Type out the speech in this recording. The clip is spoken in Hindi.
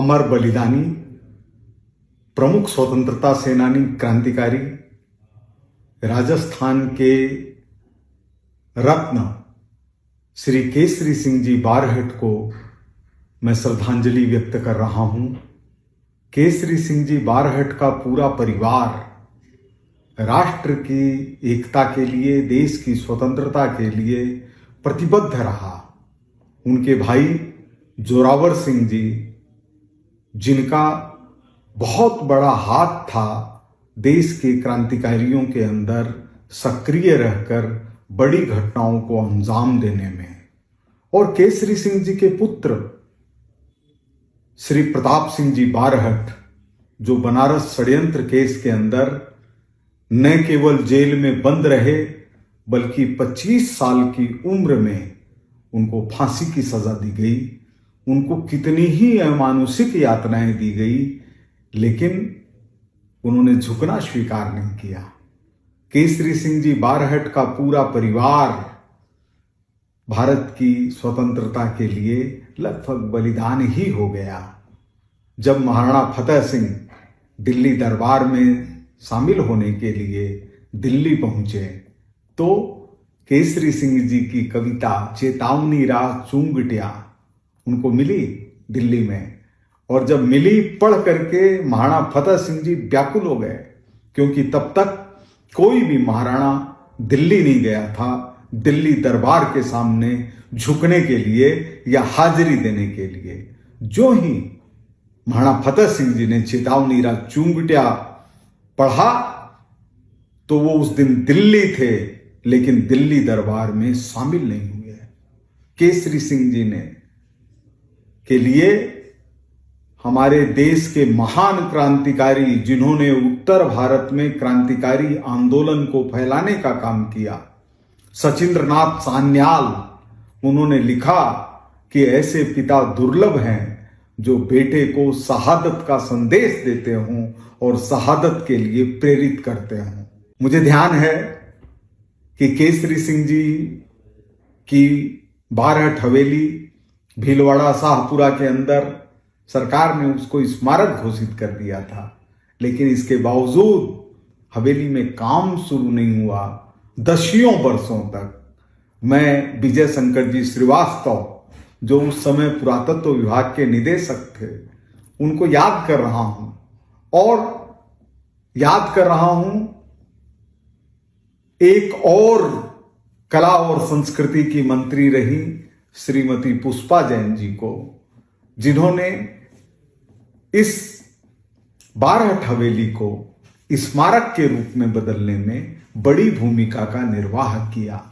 अमर बलिदानी, प्रमुख स्वतंत्रता सेनानी, क्रांतिकारी, राजस्थान के रत्न श्री केसरी सिंह जी बारहट को मैं श्रद्धांजलि व्यक्त कर रहा हूं। केसरी सिंह जी बारहट का पूरा परिवार राष्ट्र की एकता के लिए, देश की स्वतंत्रता के लिए प्रतिबद्ध रहा। उनके भाई जोरावर सिंह जी, जिनका बहुत बड़ा हाथ था देश के क्रांतिकारियों के अंदर सक्रिय रहकर बड़ी घटनाओं को अंजाम देने में, और केसरी सिंह जी के पुत्र श्री प्रताप सिंह जी बारहट, जो बनारस षड्यंत्र केस के अंदर न केवल जेल में बंद रहे बल्कि 25 साल की उम्र में उनको फांसी की सजा दी गई। उनको कितनी ही अमानुषिक यातनाएं दी गई, लेकिन उन्होंने झुकना स्वीकार नहीं किया। केसरी सिंह जी बारहट का पूरा परिवार भारत की स्वतंत्रता के लिए लगभग बलिदान ही हो गया। जब महाराणा फतेह सिंह दिल्ली दरबार में शामिल होने के लिए दिल्ली पहुंचे तो केसरी सिंह जी की कविता चेतावनी राह चूंगटिया उनको मिली दिल्ली में, और जब मिली पढ़ करके महाराणा फतेह सिंह जी व्याकुल हो गए, क्योंकि तब तक कोई भी महाराणा दिल्ली नहीं गया था दिल्ली दरबार के सामने झुकने के लिए या हाजिरी देने के लिए। जो ही महाराणा फतेह सिंह जी ने चेतावनी राह चूंगटिया पढ़ा तो वो उस दिन दिल्ली थे, लेकिन दिल्ली दरबार में शामिल नहीं हुए। केसरी सिंह जी ने के लिए हमारे देश के महान क्रांतिकारी, जिन्होंने उत्तर भारत में क्रांतिकारी आंदोलन को फैलाने का काम किया, सचिंद्र नाथ सान्याल, उन्होंने लिखा कि ऐसे पिता दुर्लभ हैं जो बेटे को शहादत का संदेश देते हों और शहादत के लिए प्रेरित करते हों। मुझे ध्यान है कि केसरी सिंह जी की बारहट हवेली भीलवाड़ा शाहपुरा के अंदर सरकार ने उसको स्मारक घोषित कर दिया था, लेकिन इसके बावजूद हवेली में काम शुरू नहीं हुआ। दसियों वर्षों तक मैं विजय शंकर जी श्रीवास्तव, जो उस समय पुरातत्व विभाग के निदेशक थे, उनको याद कर रहा हूं, और याद कर रहा हूं एक और कला और संस्कृति की मंत्री रही श्रीमती पुष्पा जैन जी को, जिन्होंने इस बारहट हवेली को स्मारक के रूप में बदलने में बड़ी भूमिका का निर्वाह किया।